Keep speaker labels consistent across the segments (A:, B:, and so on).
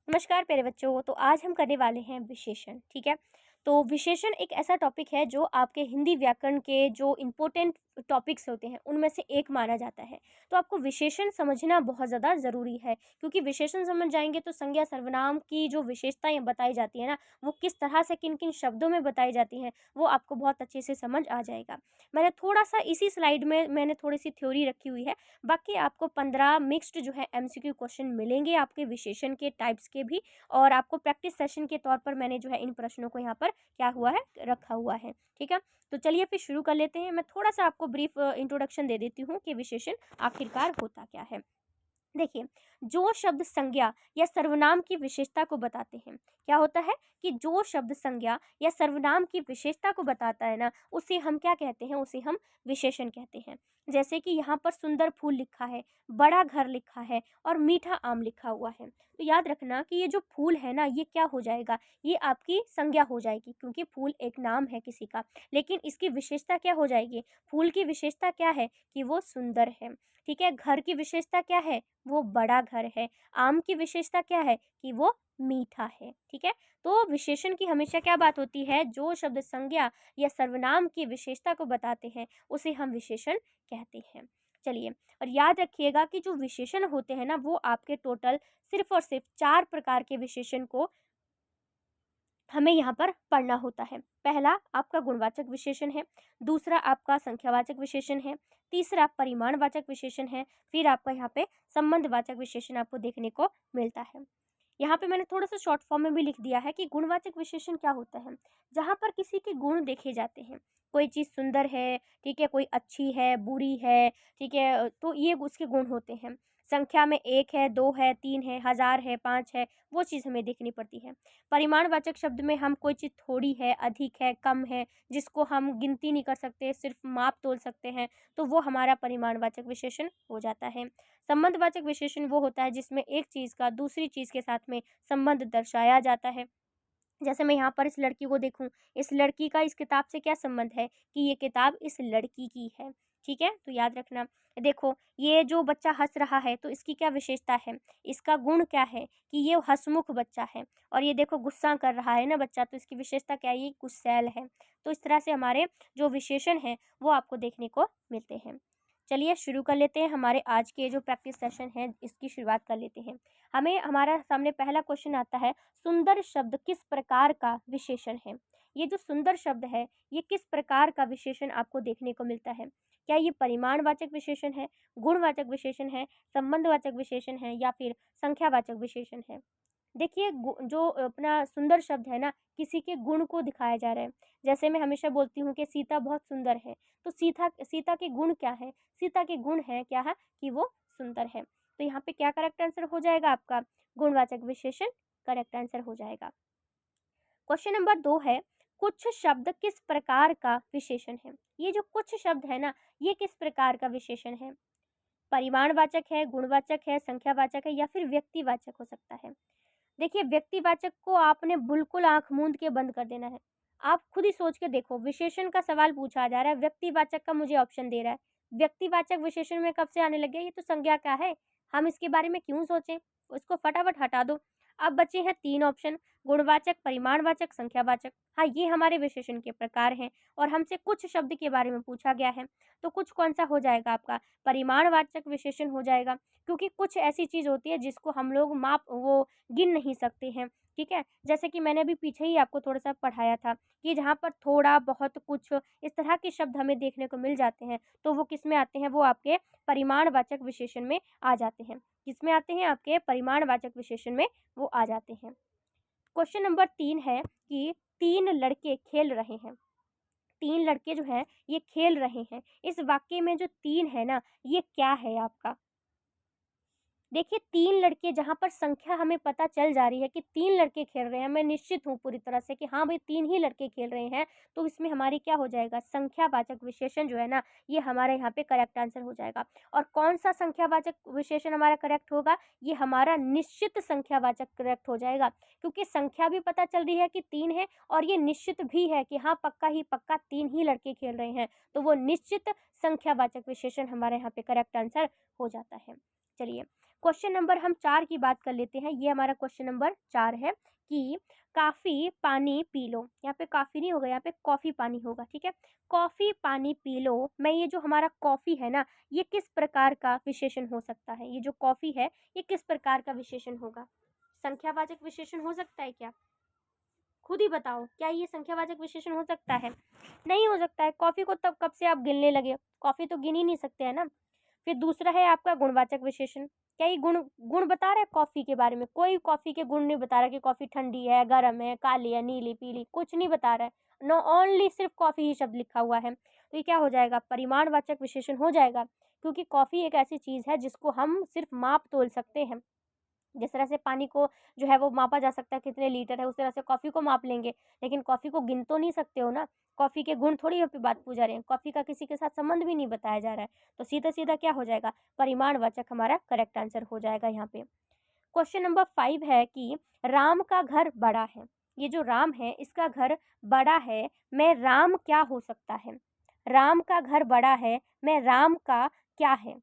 A: नमस्कार प्यारे बच्चों। तो आज हम करने वाले हैं विशेषण। ठीक है, तो विशेषण एक ऐसा टॉपिक है जो आपके हिंदी व्याकरण के जो इम्पोर्टेंट टॉपिक्स होते हैं उनमें से एक माना जाता है। तो आपको विशेषण समझना बहुत ज़्यादा ज़रूरी है, क्योंकि विशेषण समझ जाएंगे तो संज्ञा सर्वनाम की जो विशेषताएं बताई जाती है ना, वो किस तरह से किन किन शब्दों में बताई जाती हैं वो आपको बहुत अच्छे से समझ आ जाएगा। मैंने थोड़ा सा इसी स्लाइड में मैंने थोड़ी सी थ्योरी रखी हुई है। बाकी आपको 15 मिक्स्ड जो है एमसीक्यू क्वेश्चन मिलेंगे आपके विशेषण के टाइप्स के भी। और आपको प्रैक्टिस सेशन के तौर पर मैंने जो है इन प्रश्नों को यहाँ पर क्या हुआ है, रखा हुआ है। ठीक है, तो चलिए फिर शुरू कर लेते हैं। मैं थोड़ा सा आपको ब्रीफ इंट्रोडक्शन दे देती हूँ कि विशेषण आखिरकार होता क्या है। देखिए, जो शब्द संज्ञा या सर्वनाम की विशेषता को बताते हैं, क्या होता है कि जो शब्द संज्ञा या सर्वनाम की विशेषता को बताता है ना, उसे हम क्या कहते हैं, उसे हम विशेषण कहते हैं। जैसे कि यहाँ पर सुंदर फूल लिखा है, बड़ा घर लिखा है और मीठा आम लिखा हुआ है। तो याद रखना कि ये जो फूल है ना, ये क्या हो जाएगा, ये आपकी संज्ञा हो जाएगी, क्योंकि फूल एक नाम है किसी का। लेकिन इसकी विशेषता क्या हो जाएगी, फूल की विशेषता क्या है कि वो सुंदर है। ठीक है, घर की विशेषता क्या है, वो बड़ा घर है। आम की विशेषता क्या है कि वो मीठा है। ठीक है, तो विशेषण की हमेशा क्या बात होती है, जो शब्द संज्ञा या सर्वनाम की विशेषता को बताते हैं उसे हम विशेषण कहते हैं। चलिए, और याद रखिएगा कि जो विशेषण होते हैं ना, वो आपके टोटल सिर्फ और सिर्फ 4 प्रकार के विशेषण को हमें यहाँ पर पढ़ना होता है। पहला आपका गुणवाचक विशेषण है, दूसरा आपका संख्यावाचक विशेषण है, तीसरा परिमाणवाचक विशेषण है, फिर आपका यहाँ पे संबंधवाचक विशेषण आपको देखने को मिलता है। यहाँ पे मैंने थोड़ा सा शॉर्ट फॉर्म में भी लिख दिया है कि गुणवाचक विशेषण क्या होता है, जहाँ पर किसी के गुण देखे जाते हैं। कोई चीज़ सुंदर है, ठीक है, कोई अच्छी है, बुरी है, ठीक है, तो ये उसके गुण होते हैं। संख्या में 1 है, 2 है, 3 है, 1000 है, 5 है, वो चीज़ हमें देखनी पड़ती है। परिमाणवाचक शब्द में हम कोई चीज़ थोड़ी है, अधिक है, कम है, जिसको हम गिनती नहीं कर सकते, सिर्फ माप तोल सकते हैं, तो वो हमारा परिमाणवाचक विशेषण हो जाता है। संबंधवाचक विशेषण वो होता है जिसमें एक चीज़ का दूसरी चीज़ के साथ में संबंध दर्शाया जाता है। जैसे मैं यहाँ पर इस लड़की को देखूँ, इस लड़की का इस किताब से क्या संबंध है कि ये किताब इस लड़की की है। ठीक है, तो याद रखना। देखो, ये जो बच्चा हँस रहा है तो इसकी क्या विशेषता है, इसका गुण क्या है कि ये हँसमुख बच्चा है। और ये देखो गुस्सा कर रहा है ना बच्चा, तो इसकी विशेषता क्या है, ये गुस्सैल है। तो इस तरह से हमारे जो विशेषण हैं वो आपको देखने को मिलते हैं। चलिए शुरू कर लेते हैं, हमारे आज के जो प्रैक्टिस सेशन है इसकी शुरुआत कर लेते हैं। हमें हमारा सामने पहला क्वेश्चन आता है, सुंदर शब्द किस प्रकार का विशेषण है। ये जो सुंदर शब्द है ये किस प्रकार का विशेषण आपको देखने को मिलता है। क्या ये परिमाणवाचक विशेषण है, गुणवाचक विशेषण है, संबंधवाचक विशेषण है या फिर संख्यावाचक विशेषण है। देखिए, जो अपना सुंदर शब्द है ना, किसी के गुण को दिखाया जा रहा है। जैसे मैं हमेशा बोलती हूँ कि सीता बहुत सुंदर है, तो सीता सीता के गुण क्या है, सीता के गुण है क्या है कि वो सुंदर है। तो यहाँ पे क्या करेक्ट आंसर हो जाएगा आपका, गुणवाचक विशेषण करेक्ट आंसर हो जाएगा। क्वेश्चन नंबर 2 है, कुछ शब्द किस प्रकार का विशेषण है। ये जो कुछ शब्द है ना, ये किस प्रकार का विशेषण है, परिमाणवाचक है, गुणवाचक है, संख्यावाचक है या फिर व्यक्तिवाचक हो सकता है। देखिए, व्यक्तिवाचक को आपने बिल्कुल आंख मूंद के बंद कर देना है। आप खुद ही सोच के देखो, विशेषण का सवाल पूछा जा रहा है, व्यक्तिवाचक का मुझे ऑप्शन दे रहा है। व्यक्तिवाचक विशेषण में कब से आने लगे, ये तो संज्ञा का है, हम इसके बारे में क्यों सोचें, उसको फटाफट हटा दो। अब बचे हैं 3 ऑप्शन, गुणवाचक, परिमाणवाचक, संख्यावाचक। हाँ, ये हमारे विशेषण के प्रकार हैं और हमसे कुछ शब्द के बारे में पूछा गया है, तो कुछ कौन सा हो जाएगा आपका, परिमाणवाचक विशेषण हो जाएगा, क्योंकि कुछ ऐसी चीज़ होती है जिसको हम लोग माप वो गिन नहीं सकते हैं। ठीक है, जैसे कि मैंने अभी पीछे ही आपको थोड़ा सा पढ़ाया था कि जहाँ पर थोड़ा बहुत कुछ इस तरह के शब्द हमें देखने को मिल जाते हैं, तो वो किस में आते हैं, वो आपके परिमाणवाचक विशेषण में आ जाते हैं। किसमें आते हैं, आपके परिमाणवाचक विशेषण में वो आ जाते हैं। क्वेश्चन नंबर 3 है कि 3 लड़के खेल रहे हैं। 3 लड़के जो हैं ये खेल रहे हैं, इस वाक्य में जो 3 है ना, ये क्या है आपका। देखिए, 3 लड़के, जहाँ पर संख्या हमें पता चल जा रही है कि 3 लड़के खेल रहे हैं, मैं निश्चित हूँ पूरी तरह से कि हाँ भाई 3 ही लड़के खेल रहे हैं, तो इसमें हमारी क्या हो जाएगा, संख्यावाचक विशेषण जो है ना, ये हमारे यहाँ पे करेक्ट आंसर हो जाएगा। और कौन सा संख्यावाचक विशेषण हमारा करेक्ट होगा, ये हमारा निश्चित संख्यावाचक करेक्ट हो जाएगा, क्योंकि संख्या भी पता चल रही है कि 3 है और ये निश्चित भी है कि हाँ पक्का ही पक्का 3 ही लड़के खेल रहे हैं, तो वो निश्चित संख्यावाचक विशेषण हमारे यहाँ पे करेक्ट आंसर हो जाता है। चलिए, क्वेश्चन नंबर हम 4 की बात कर लेते हैं। ये हमारा क्वेश्चन नंबर 4 है कि काफ़ी पानी पी लो। यहाँ पे काफ़ी नहीं होगा, यहाँ पे कॉफ़ी पानी होगा, ठीक है। कॉफ़ी पानी पी लो मैं, ये जो हमारा कॉफ़ी है ना, ये किस प्रकार का विशेषण हो सकता है? ये जो कॉफ़ी है ये किस प्रकार का विशेषण होगा? संख्यावाचक विशेषण हो सकता है क्या? खुद ही बताओ, क्या ये संख्यावाचक विशेषण हो सकता है? नहीं हो सकता है। कॉफ़ी को तब कब से आप गिनने लगे? कॉफ़ी तो गिन ही नहीं सकते है ना। फिर दूसरा है आपका गुणवाचक विशेषण। क्या ये गुण गुण बता रहा है कॉफ़ी के बारे में? कोई कॉफ़ी के गुण नहीं बता रहा कि कॉफ़ी ठंडी है, गर्म है, काली है, नीली, पीली, कुछ नहीं बता रहा है। नो, ओनली सिर्फ कॉफ़ी ही शब्द लिखा हुआ है। तो ये क्या हो जाएगा? परिमाणवाचक विशेषण हो जाएगा, क्योंकि कॉफ़ी एक ऐसी चीज़ है जिसको हम सिर्फ माप तोल सकते हैं। जिस तरह से पानी को जो है वो मापा जा सकता है कितने लीटर है, उस तरह से कॉफ़ी को माप लेंगे, लेकिन कॉफ़ी को गिन तो नहीं सकते हो ना। कॉफ़ी के गुण थोड़ी यहाँ पे बात पूछ रहे हैं, कॉफ़ी का किसी के साथ संबंध भी नहीं बताया जा रहा है। तो सीधा-सीधा क्या हो जाएगा? परिमाणवाचक हमारा करेक्ट आंसर हो जाएगा यहाँ पे। क्वेश्चन नंबर 5 है कि राम का घर बड़ा है। ये जो राम है इसका घर बड़ा है, मैं राम क्या हो सकता है? राम का घर बड़ा है, मैं राम का क्या है?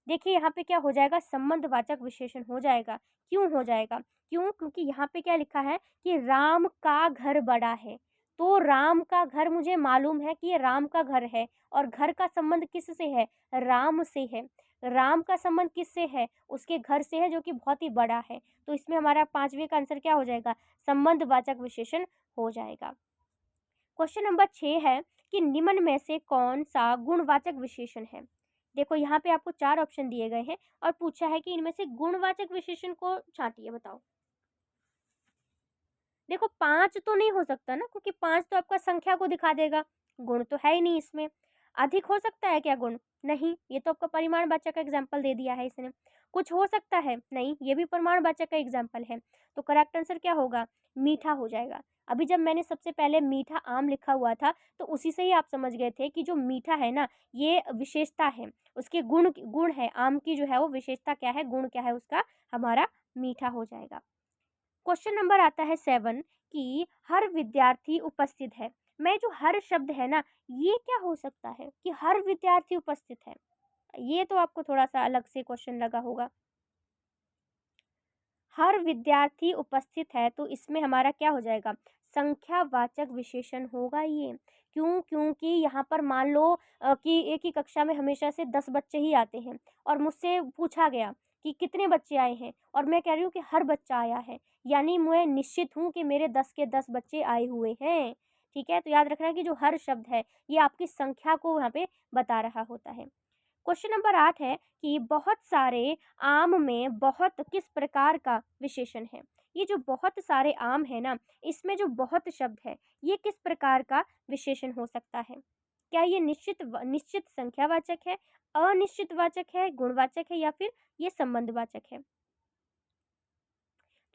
A: देखिए यहाँ पे क्या हो जाएगा? संबंधवाचक विशेषण हो जाएगा। क्यों हो जाएगा? क्यों? क्योंकि यहाँ पे क्या लिखा है कि राम का घर बड़ा है। तो राम का घर मुझे मालूम है कि ये राम का घर है, और घर का संबंध किससे है? राम से है। राम का संबंध किससे है? उसके घर से है, जो कि बहुत ही बड़ा है। तो इसमें हमारा 5वें का आंसर क्या हो जाएगा? संबंधवाचक विशेषण हो जाएगा। क्वेश्चन नंबर 6 है कि निम्न में से कौन सा गुणवाचक विशेषण है? देखो यहाँ पे आपको 4 ऑप्शन दिए गए हैं और पूछा है कि इनमें से गुणवाचक विशेषण को छांटिए, बताओ। देखो 5 तो नहीं हो सकता ना, क्योंकि 5 तो आपका संख्या को दिखा देगा, गुण तो है ही नहीं इसमें। अधिक हो सकता है क्या गुण? नहीं, ये तो आपका परिमाणवाचक का एग्जाम्पल दे दिया है इसने। कुछ हो सकता है? नहीं, ये भी परिमाणवाचक का एग्जाम्पल है। तो करेक्ट आंसर क्या होगा? मीठा हो जाएगा। अभी जब मैंने सबसे पहले मीठा आम लिखा हुआ था, तो उसी से ही आप समझ गए थे कि जो मीठा है ना, ये विशेषता है, उसके गुण गुण है। आम की जो है वो विशेषता क्या है, गुण क्या है उसका? हमारा मीठा हो जाएगा। क्वेश्चन नंबर आता है 7 कि हर विद्यार्थी उपस्थित है। मैं जो हर शब्द है ना, ये क्या हो सकता है कि हर विद्यार्थी उपस्थित है? ये तो आपको थोड़ा सा अलग से क्वेश्चन लगा होगा। हर विद्यार्थी उपस्थित है, तो इसमें हमारा क्या हो जाएगा? संख्यावाचक विशेषण होगा ये। क्यों? क्योंकि यहाँ पर मान लो कि एक ही कक्षा में हमेशा से 10 बच्चे ही आते हैं, और मुझसे पूछा गया कि कितने बच्चे आए हैं, और मैं कह रही हूँ कि हर बच्चा आया है, यानी मैं निश्चित हूँ कि मेरे 10 के 10 बच्चे आए हुए हैं। ठीक है, तो याद रखना है कि जो हर शब्द है ये आपकी संख्या को यहाँ पे बता रहा होता है। क्वेश्चन नंबर 8 है कि बहुत सारे आम में बहुत किस प्रकार का विशेषण है? ये जो बहुत सारे आम है ना, इसमें जो बहुत शब्द है, ये किस प्रकार का विशेषण हो सकता है? क्या ये निश्चित संख्यावाचक है, अनिश्चित वाचक है, गुणवाचक है, या फिर ये संबंधवाचक है?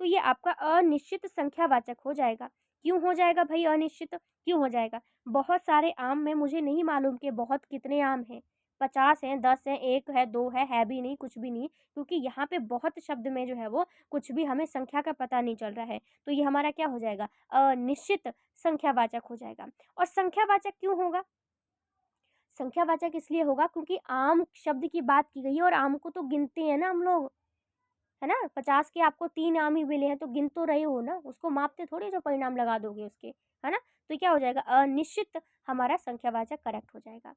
A: तो ये आपका अनिश्चित संख्यावाचक हो जाएगा। क्यों हो जाएगा भाई अनिश्चित? क्यों हो जाएगा? बहुत सारे आम में मुझे नहीं मालूम कि बहुत कितने आम हैं। 50 हैं, 10 हैं, 1 है, 2 है भी नहीं, कुछ भी नहीं, क्योंकि यहाँ पे बहुत शब्द में जो है वो कुछ भी हमें संख्या का पता नहीं चल रहा है। तो ये हमारा क्या हो जाएगा? अनिश्चित संख्यावाचक हो जाएगा। और संख्यावाचक क्यों होगा? संख्यावाचक इसलिए होगा क्योंकि आम शब्द की बात की गई है, और आम को तो गिनते हैं ना हम लोग, है ना? 50 के आपको 3 आम ही मिले हैं, तो गिन तो रहे हो ना, उसको मापते थोड़ी जो परिणाम लगा दोगे उसके, है ना? तो क्या हो जाएगा? अनिश्चित हमारा संख्यावाचक करेक्ट हो जाएगा।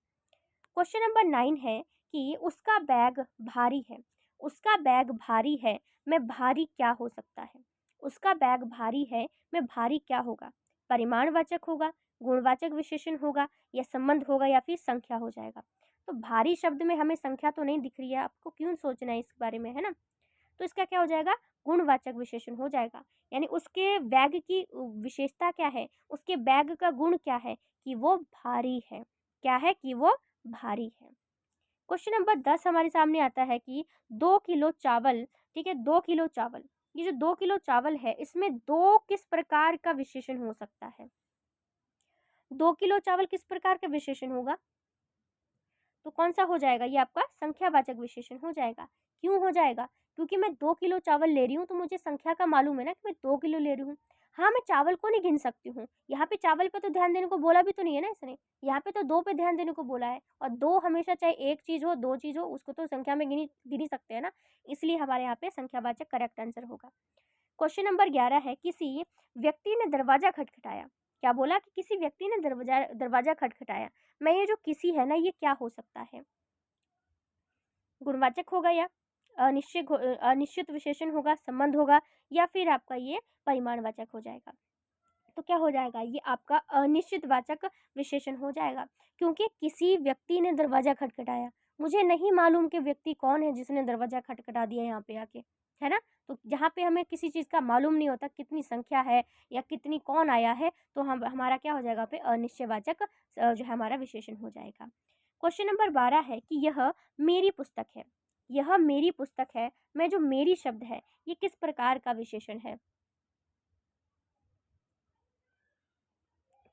A: क्वेश्चन नंबर 9 है कि उसका बैग भारी है। उसका बैग भारी है, मैं भारी क्या हो सकता है? उसका बैग भारी है, मैं भारी क्या होगा? परिमाणवाचक होगा, गुणवाचक विशेषण होगा, या संबंध होगा, या फिर संख्या हो जाएगा? तो भारी शब्द में हमें संख्या तो नहीं दिख रही है, आपको क्यों सोचना है इस बारे में, है ना? तो इसका क्या हो जाएगा? गुणवाचक विशेषण हो जाएगा। यानी उसके बैग की विशेषता क्या है? उसके बैग का गुण क्या है? कि वो भारी है। क्या है? कि वो भारी है। क्वेश्चन नंबर 10 हमारे सामने आता है कि 2 किलो चावल, ठीक है, 2 किलो चावल। ये जो 2 किलो चावल है, इसमें 2 किस प्रकार का विशेषण हो सकता है? 2 किलो चावल किस प्रकार का विशेषण होगा? तो कौन सा हो जाएगा? ये आपका संख्यावाचक विशेषण हो जाएगा। क्यों हो जाएगा? क्योंकि मैं 2 किलो चावल ले रही हूँ तो मुझे संख्या का मालूम है ना कि मैं 2 किलो ले रही हूँ। हाँ, मैं चावल को नहीं गिन सकती हूँ। यहाँ पे चावल पे तो ध्यान देने को बोला भी तो नहीं है ना इसने। यहाँ पे तो 2 पे ध्यान देने को बोला है और 2 हमेशा चाहे 1 चीज़ हो, 2 चीज़ हो, उसको तो संख्या में गिन ही सकते हैं ना। इसलिए हमारे यहाँ पे संख्यावाचक करेक्ट आंसर होगा। क्वेश्चन नंबर 11 है, किसी व्यक्ति ने दरवाज़ा खटखटाया। क्या बोला कि किसी व्यक्ति ने दरवाज़ा खटखटाया। मैं ये जो किसी है ना, ये क्या हो सकता है? गुणवाचक होगा या अनिश्चित विशेषण होगा, संबंध होगा, या फिर आपका ये परिमाणवाचक हो जाएगा। तो क्या हो जाएगा? ये आपका अनिश्चितवाचक विशेषण हो जाएगा, क्योंकि किसी व्यक्ति ने दरवाज़ा खटखटाया। मुझे नहीं मालूम कि व्यक्ति कौन है जिसने दरवाज़ा खटखटा दिया यहाँ पे आके, है ना? तो जहाँ पे हमें किसी चीज़ का मालूम नहीं होता कितनी संख्या है या कितनी कौन आया है, तो हम हमारा क्या हो जाएगा यहाँ पे अनिश्चयवाचक जो है हमारा विशेषण हो जाएगा। क्वेश्चन नंबर 12 है कि यह मेरी पुस्तक है। यह मेरी पुस्तक है में जो मेरी शब्द है, ये किस प्रकार का विशेषण है?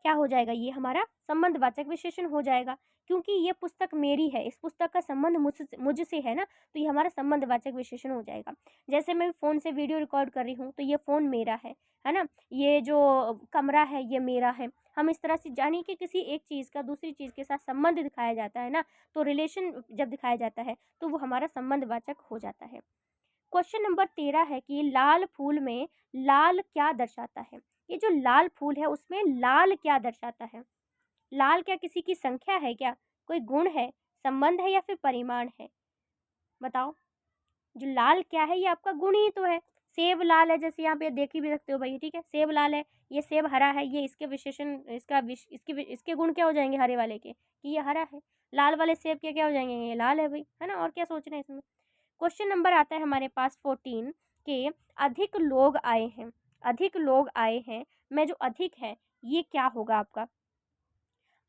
A: क्या हो जाएगा? ये हमारा संबंधवाचक विशेषण हो जाएगा, क्योंकि ये पुस्तक मेरी है, इस पुस्तक का संबंध मुझसे है ना, तो ये हमारा संबंधवाचक विशेषण हो जाएगा। जैसे मैं फ़ोन से वीडियो रिकॉर्ड कर रही हूँ, तो ये फ़ोन मेरा है ना? ये जो कमरा है, ये मेरा है। हम इस तरह से जानिए कि किसी एक चीज़ का दूसरी चीज़ के साथ संबंध दिखाया जाता है ना, तो रिलेशन जब दिखाया जाता है, तो वो हमारा संबंधवाचक हो जाता है। क्वेश्चन नंबर 13 है कि लाल फूल में लाल क्या दर्शाता है? ये जो लाल फूल है उसमें लाल क्या दर्शाता है? लाल क्या किसी की संख्या है क्या? कोई गुण है, संबंध है या फिर परिमाण है? बताओ। जो लाल क्या है, ये आपका गुण ही तो है। सेब लाल है, जैसे यहाँ पे देख ही भी सकते हो भाई, ठीक है? सेब लाल है, ये सेब हरा है, ये इसके विशेषण इसके गुण क्या हो जाएंगे हरे वाले के, कि ये हरा है। लाल वाले सेब के क्या हो जाएंगे? ये लाल है भाई, है ना? और क्या सोचना है इसमें? क्वेश्चन नंबर आता है हमारे पास 14 के अधिक लोग आए हैं। अधिक लोग आए हैं में जो अधिक है, ये क्या होगा आपका?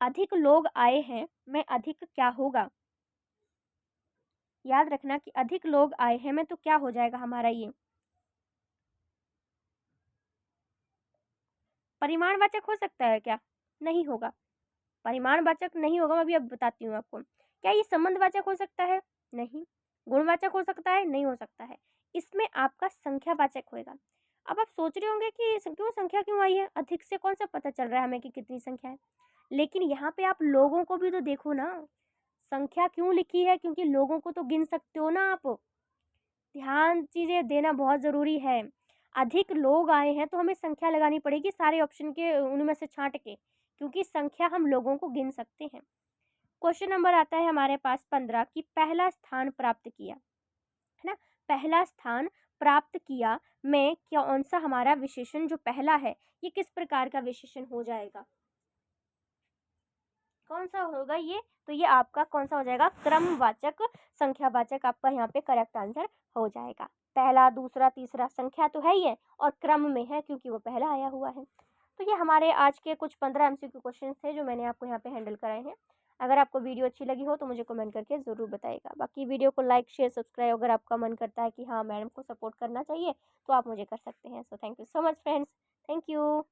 A: अधिक लोग आए हैं में अधिक क्या होगा? याद रखना कि अधिक लोग आए हैं में तो क्या हो जाएगा हमारा ये? परिमाणवाचक हो सकता है क्या? नहीं होगा। परिमाणवाचक नहीं होगा, मैं अभी अब बताती हूँ आपको। क्या ये संबंधवाचक हो सकता है? नहीं। गुणवाचक हो सकता है? नहीं हो सकता है। इसमें आपका संख्यावाचक होएगा। अब आप सोच रहे होंगे कि क्यों संख्या क्यों आई है? अधिक से कौन सा पता चल रहा है हमें कि कितनी संख्या है? लेकिन यहाँ पे आप लोगों को भी तो देखो ना। संख्या क्यों लिखी है? क्योंकि लोगों को तो गिन सकते हो ना आप। ध्यान चीज़ें देना बहुत ज़रूरी है। अधिक लोग आए हैं तो हमें संख्या लगानी पड़ेगी सारे ऑप्शन के उनमें से छाँट के, क्योंकि संख्या हम लोगों को गिन सकते हैं। क्वेश्चन नंबर आता है हमारे पास 15 कि पहला स्थान प्राप्त किया, है ना? पहला स्थान प्राप्त किया में कौन सा हमारा विशेषण जो पहला है, ये किस प्रकार का विशेषण हो जाएगा? कौन सा होगा ये? तो ये आपका कौन सा हो जाएगा? क्रमवाचक संख्यावाचक आपका यहाँ पे करेक्ट आंसर हो जाएगा। पहला, दूसरा, तीसरा संख्या तो है ही है और क्रम में है क्योंकि वो पहला आया हुआ है। तो ये हमारे आज के कुछ 15 एमसीक्यू क्वेश्चन थे जो मैंने आपको यहाँ पे हैंडल कराए हैं। अगर आपको वीडियो अच्छी लगी हो तो मुझे कमेंट करके ज़रूर बताइएगा। बाकी वीडियो को लाइक, शेयर, सब्सक्राइब अगर आपका मन करता है कि हाँ मैडम को सपोर्ट करना चाहिए तो आप मुझे कर सकते हैं। So thank you so much friends. Thank you.